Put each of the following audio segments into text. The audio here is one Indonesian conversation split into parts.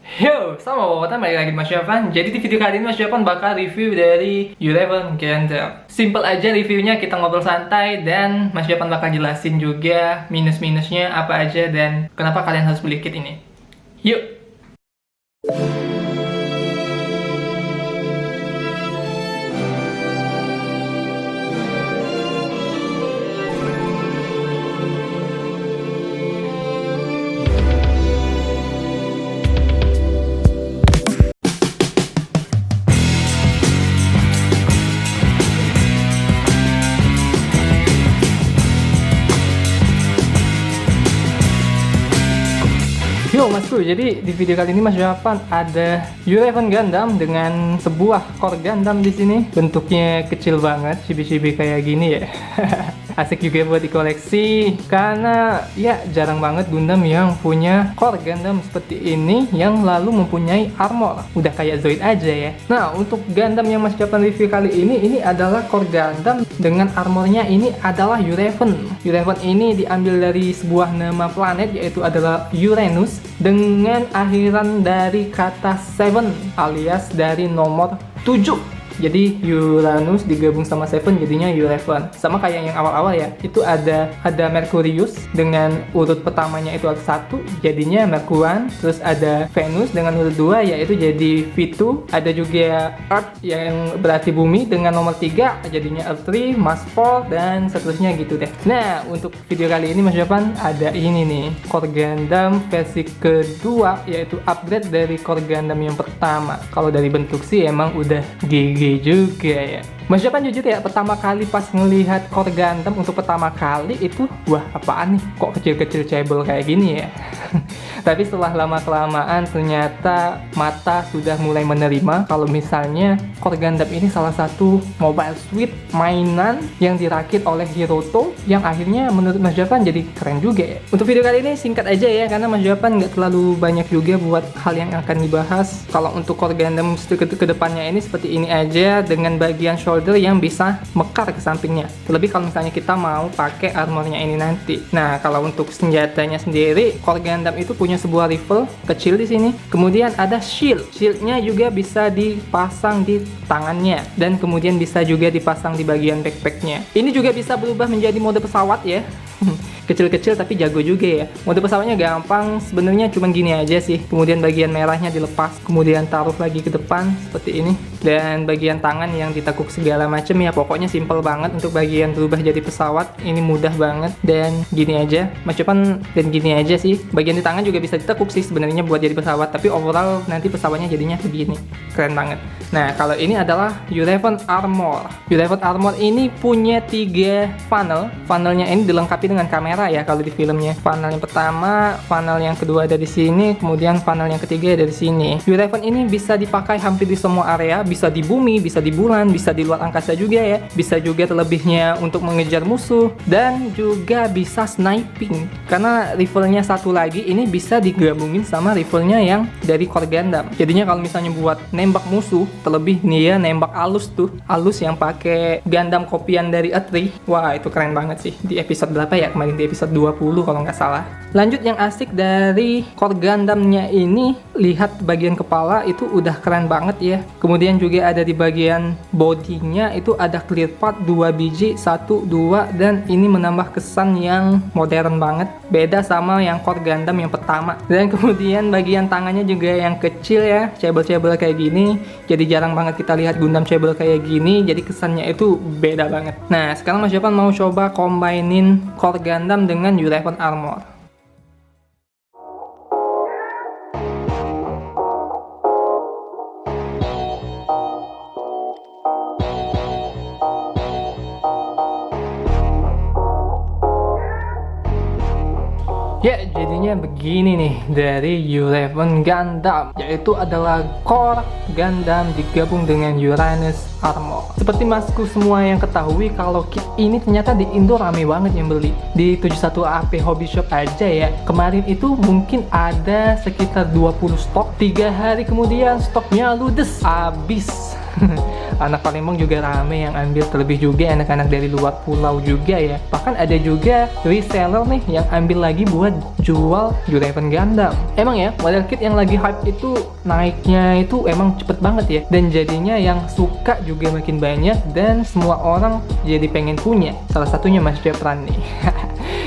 Yo, sama Wawan balik lagi Mas Yovan. Jadi di video kali ini Mas Yovan bakal review dari Uraven Gundam. Simple aja reviewnya, kita ngobrol santai dan Mas Yovan bakal jelasin juga minus-minusnya apa aja dan kenapa kalian harus beli kit ini. Yuk! Yo Masku, jadi di video kali ini Mas Yovan ada Uraven Gundam dengan sebuah core Gundam di sini. Bentuknya kecil banget, chibi-chibi kayak gini ya. Asik juga buat dikoleksi karena ya jarang banget Gundam yang punya core Gundam seperti ini yang lalu mempunyai armor. Udah kayak Zoid aja ya. Nah, untuk Gundam yang Mas Yovan review kali ini adalah core Gundam dengan armornya ini adalah Uraven. Uraven ini diambil dari sebuah nama planet yaitu adalah Uranus dengan akhiran dari kata 7 alias dari nomor 7. Jadi Uranus digabung sama 7 jadinya Uraven. Sama kayak yang awal-awal ya. Itu ada Mercurius dengan urut pertamanya itu ada 1 jadinya Mercuran. Terus ada Venus dengan urut 2 yaitu jadi V2. Ada juga Earth yang berarti bumi dengan nomor 3 jadinya Earth 3, Mars 4 dan seterusnya gitu deh. Nah, untuk video kali ini Mas Yovan ada ini nih, Core Gundam versi kedua yaitu upgrade dari Core Gundam yang pertama. Kalau dari bentuk sih emang udah GG juga ya. Mas Yovan jujur ya, pertama kali pas ngelihat Core Gundam untuk pertama kali itu, wah apaan nih, kok kecil-kecil cebol kayak gini ya. Tapi setelah lama-kelamaan ternyata mata sudah mulai menerima kalau misalnya Core Gundam ini salah satu mobile suite mainan yang dirakit oleh Hiroto yang akhirnya menurut Mas Yovan jadi keren juga ya. Untuk video kali ini singkat aja ya, karena Mas Yovan nggak terlalu banyak juga buat hal yang akan dibahas. Kalau untuk Core Gundam ke depannya ini seperti ini aja dengan bagian shoulder yang bisa mekar ke sampingnya. Terlebih kalau misalnya kita mau pakai armornya ini nanti. Nah, kalau untuk senjatanya sendiri, Core Gundam itu punya sebuah rifle kecil di sini. Kemudian ada shield. Shieldnya juga bisa dipasang di tangannya dan kemudian bisa juga dipasang di bagian backpacknya. Ini juga bisa berubah menjadi mode pesawat ya. Kecil-kecil tapi jago juga ya. Mode pesawatnya gampang, sebenarnya cuma gini aja sih. Kemudian bagian merahnya dilepas, kemudian taruh lagi ke depan seperti ini. Dan bagian tangan yang ditekuk segala macam ya, pokoknya simple banget untuk bagian berubah jadi pesawat. Ini mudah banget dan gini aja. Mas Yovan dan gini aja sih. Bagian di tangan juga bisa ditekuk sih sebenarnya buat jadi pesawat, tapi overall nanti pesawatnya jadinya begini. Keren banget. Nah, kalau ini adalah Uraven Armor. Uraven Armor ini punya 3 funnel. Funnelnya ini dilengkapi dengan kamera ya kalau di filmnya. Funnel yang pertama, funnel yang kedua ada di sini, kemudian funnel yang ketiga ada di sini. Uraven ini bisa dipakai hampir di semua area, bisa di bumi, bisa di bulan, bisa di luar angkasa juga ya. Bisa juga terlebihnya untuk mengejar musuh dan juga bisa sniping. Karena rifle-nya satu lagi ini bisa digabungin sama rifle-nya yang dari Core Gundam. Jadinya kalau misalnya buat nembak musuh, terlebih nih ya nembak alus tuh, alus yang pakai Gundam kopian dari Atri. Wah, itu keren banget sih. Di episode berapa ya? Kemarin di episode 20 kalau nggak salah. Lanjut yang asik dari Core Gundamnya ini, lihat bagian kepala itu udah keren banget ya. Kemudian juga ada di bagian bodinya itu ada clear part 2 biji, 1, 2 dan ini menambah kesan yang modern banget. Beda sama yang Core Gundam yang pertama. Dan kemudian bagian tangannya juga yang kecil ya, cebol-cebol kayak gini. Jadi jarang banget kita lihat Gundam cebol kayak gini, jadi kesannya itu beda banget. Nah, sekarang Mas Yovan mau coba combinein Core Gundam dengan Uraven Armor. Ya, jadinya begini nih dari Uraven Gundam, yaitu adalah Core Gundam digabung dengan Uranus Armor. Seperti masku semua yang ketahui kalau kit ini ternyata di Indo rame banget yang beli. Di 71AP Hobby Shop aja ya, kemarin itu mungkin ada sekitar 20 stok. 3 hari kemudian stoknya ludes, habis. anak Palembang juga rame yang ambil, terlebih juga anak-anak dari luar pulau juga ya. Bahkan ada juga reseller nih yang ambil lagi buat jual Uraven Gundam. Emang ya, model kit yang lagi hype itu naiknya itu emang cepet banget ya, dan jadinya yang suka juga makin banyak dan semua orang jadi pengen punya. Salah satunya Mas Japran nih.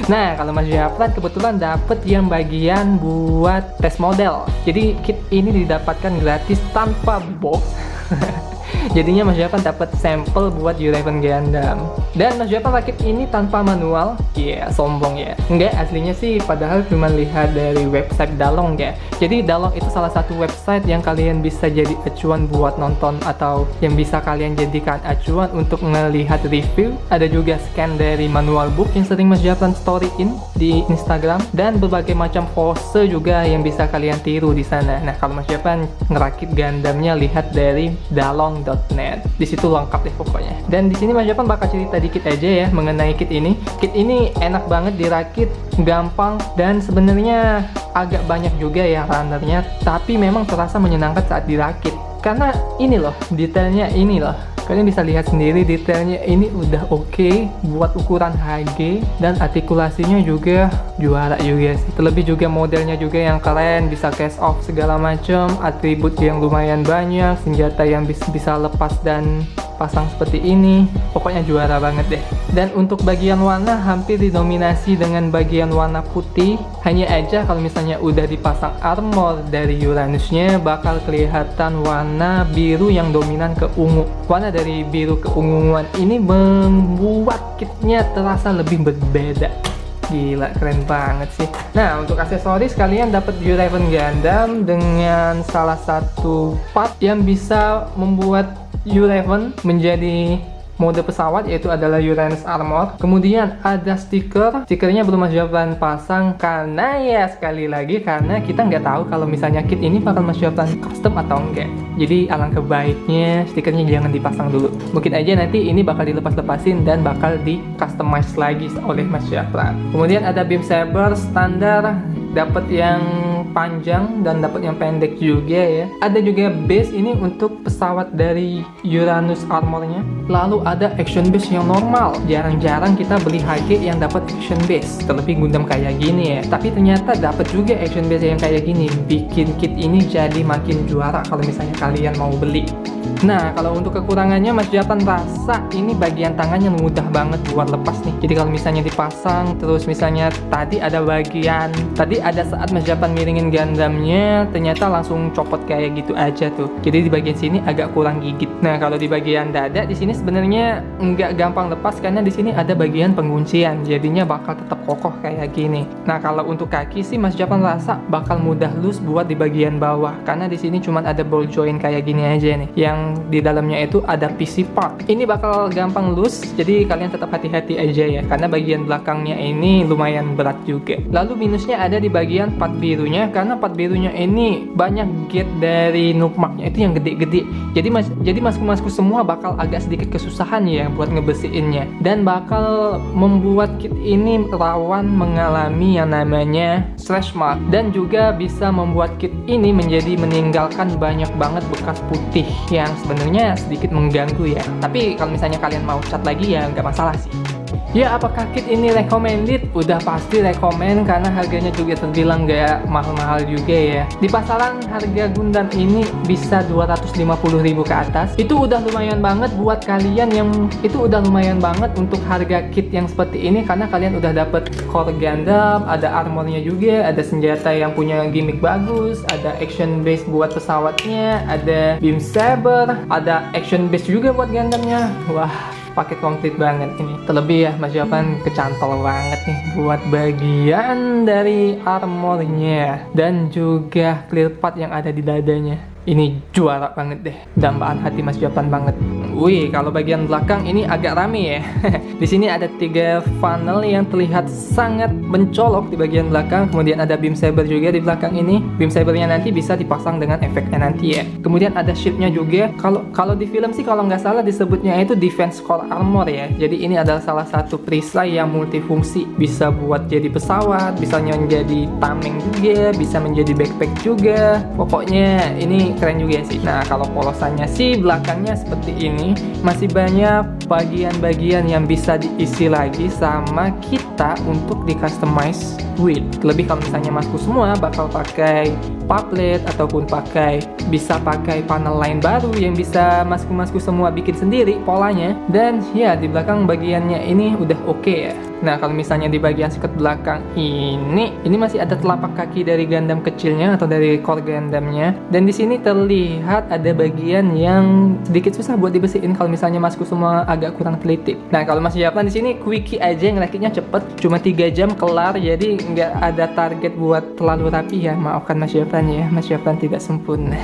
Nah, kalau Mas Japran kebetulan dapet yang bagian buat tes model. Jadi kit ini didapatkan gratis tanpa box. Jadinya Mas Japran dapat sampel buat Uraven Gundam. Dan Mas Japran rakit ini tanpa manual. Iya, sombong ya. Enggak, aslinya sih padahal cuma lihat dari website Dalong ya. Jadi Dalong itu salah satu website yang kalian bisa jadi acuan buat nonton, atau yang bisa kalian jadikan acuan untuk melihat review. Ada juga scan dari manual book yang sering Mas Japran storyin di Instagram, dan berbagai macam pose juga yang bisa kalian tiru di sana. Nah, kalau Mas Japran ngerakit Gundamnya lihat dari dalong.net. Di situ lengkap deh pokoknya. Dan di sini Mas Japran bakal cerita dikit aja ya mengenai kit ini. Kit ini enak banget dirakit, gampang, dan sebenarnya agak banyak juga ya runnernya, tapi memang terasa menyenangkan saat dirakit. Karena ini loh, detailnya ini loh. Kalian bisa lihat sendiri detailnya ini udah oke buat ukuran HG, dan artikulasinya juga juara juga sih. Terlebih juga modelnya juga yang keren, bisa cast off segala macam, atribut yang lumayan banyak, senjata yang bisa lepas dan pasang seperti ini. Pokoknya juara banget deh. Dan untuk bagian warna hampir didominasi dengan bagian warna putih. Hanya aja kalau misalnya udah dipasang armor dari Uranusnya bakal kelihatan warna biru yang dominan ke ungu. Warna dari biru ke unguan ini membuat kitnya terasa lebih berbeda. Gila, keren banget sih. Nah, untuk aksesoris kalian dapat Uraven Gundam dengan salah satu part yang bisa membuat Uraven menjadi mode pesawat, yaitu adalah Uranus Armor. Kemudian ada stikernya belum Mas Japran pasang karena ya sekali lagi karena kita nggak tahu kalau misalnya kit ini bakal Mas Japran custom atau enggak. Jadi alangkah baiknya stikernya jangan dipasang dulu. Mungkin aja nanti ini bakal dilepas-lepasin dan bakal di customize lagi oleh Mas Japran. Kemudian ada beam saber standar, dapat yang panjang dan dapat yang pendek juga ya. Ada juga base ini untuk pesawat dari Uranus Armornya. Lalu ada action base yang normal. Jarang-jarang kita beli HG yang dapat action base, terlebih Gundam kayak gini ya. Tapi ternyata dapat juga action base yang kayak gini, bikin kit ini jadi makin juara kalau misalnya kalian mau beli. Nah, kalau untuk kekurangannya Mas Japran rasa ini bagian tangannya mudah banget buat lepas nih. Jadi kalau misalnya dipasang terus misalnya tadi ada saat Mas Japran miringin Gundamnya ternyata langsung copot kayak gitu aja tuh. Jadi di bagian sini agak kurang gigit. Nah, kalau di bagian dada di sini sebenarnya nggak gampang lepas karena di sini ada bagian penguncian. Jadinya bakal tetap kokoh kayak gini. Nah, kalau untuk kaki sih Mas Japran rasa bakal mudah loose buat di bagian bawah karena di sini cuma ada ball joint kayak gini aja nih. Yang di dalamnya itu ada PC part. Ini bakal gampang loose, jadi kalian tetap hati-hati aja ya, karena bagian belakangnya ini lumayan berat juga. Lalu minusnya ada di bagian part birunya, karena part birunya ini banyak gate dari nukmaknya itu yang gede-gede. Jadi masku-masku semua bakal agak sedikit kesusahan ya buat ngebersihinnya, dan bakal membuat kit ini rawan mengalami yang namanya slash mark, dan juga bisa membuat kit ini menjadi meninggalkan banyak banget bekas putih yang sebenarnya sedikit mengganggu ya. Tapi kalau misalnya kalian mau cat lagi ya nggak masalah sih. Ya, apakah kit ini recommended? Udah pasti recommend karena harganya juga terbilang gak mahal-mahal juga ya. Di pasaran harga Gundam ini bisa 250.000 ke atas. Itu udah lumayan banget buat kalian yang untuk harga kit yang seperti ini, karena kalian udah dapet core Gundam, ada armornya juga, ada senjata yang punya gimmick bagus, ada action base buat pesawatnya, ada beam saber, ada action base juga buat Gundamnya. Wah, paket komplit banget ini. Terlebih ya Mas Japran kecantol banget nih buat bagian dari armornya dan juga clear part yang ada di dadanya. Ini juara banget deh, dambaan hati Mas Japran banget. Wih, kalau bagian belakang ini agak rame ya. Di sini ada 3 funnel yang terlihat sangat mencolok di bagian belakang. Kemudian ada beam saber juga di belakang ini. Beam sabernya nanti bisa dipasang dengan efeknya nanti ya. Kemudian ada shieldnya juga. Kalau di film sih kalau nggak salah disebutnya itu defense core armor ya. Jadi ini adalah salah satu perisai yang multifungsi. Bisa buat jadi pesawat, bisa menjadi tameng juga, bisa menjadi backpack juga. Pokoknya ini keren juga sih. Nah, kalau polosannya sih belakangnya seperti ini. ini masih banyak bagian-bagian yang bisa diisi lagi sama kita untuk di customize build. Lebih kalau misalnya masku semua bakal pakai puplet ataupun bisa pakai panel lain baru yang bisa masku semua bikin sendiri polanya. Dan ya di belakang bagiannya ini udah oke ya. Nah kalau misalnya di bagian siket belakang ini masih ada telapak kaki dari Gundam kecilnya atau dari core Gundamnya. Dan di sini terlihat ada bagian yang sedikit susah buat dibersihin kalau misalnya masku semua agak kurang teliti. Nah kalau Mas Japlan di sini quickie aja yang rakitnya cepet, cuma 3 jam kelar, jadi nggak ada target buat terlalu rapi ya. Maafkan Mas Japlan ya, Mas Japlan tidak sempurna.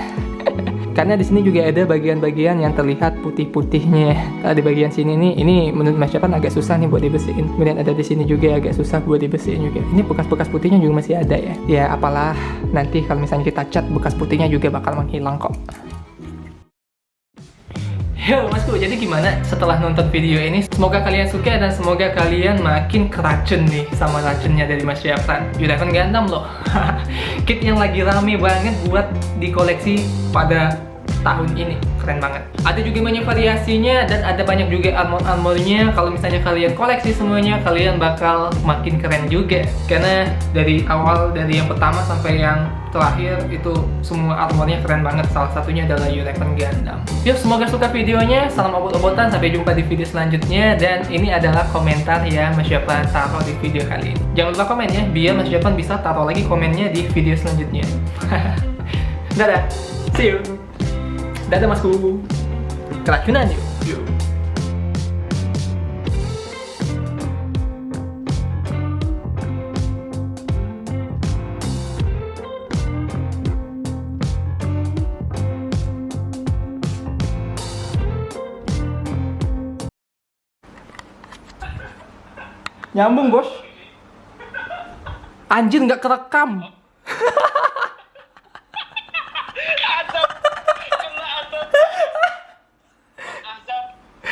Karena di sini juga ada bagian-bagian yang terlihat putih-putihnya. Kalau di bagian sini nih, ini menurut Mas Japlan agak susah nih buat dibersihin. Kemudian ada di sini juga agak susah buat dibersihin juga. Ini bekas-bekas putihnya juga masih ada ya. Ya apalah, nanti kalau misalnya kita cat, bekas putihnya juga bakal menghilang kok. Yo masku, jadi gimana setelah nonton video ini? Semoga kalian suka dan semoga kalian makin keracun nih sama racunnya dari Mas Japlan. U11 Gundam loh. Kit yang lagi rame banget buat dikoleksi pada tahun ini. Keren banget. Ada juga banyak variasinya dan ada banyak juga armor-armornya. Kalau misalnya kalian koleksi semuanya, kalian bakal makin keren juga. Karena dari awal, dari yang pertama sampai yang terakhir itu semua armornya keren banget. Salah satunya adalah U11 Gundam. Yuk, semoga suka videonya. Salam obot-obotan, sampai jumpa di video selanjutnya. Dan ini adalah komentar ya Mas Japlan taruh di video kali ini. Jangan lupa komen ya, biar Mas Japlan bisa taruh lagi komennya di video selanjutnya. Dadah, see you. Dadah masku. Keracunan yuk. Nyambung bos. Anjir nggak kerekam.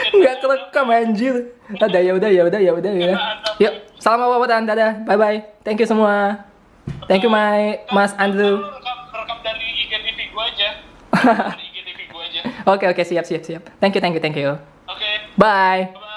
Nggak kerekam anjir. Dadah, ya udah. Yuk, salam obot-obotan, dadah, bye bye. Thank you semua. Thank you Mas Andrew. Rekam dari IGTV gue aja. Dari IGTV gue aja. Oke, siap. Thank you. Oke. Bye.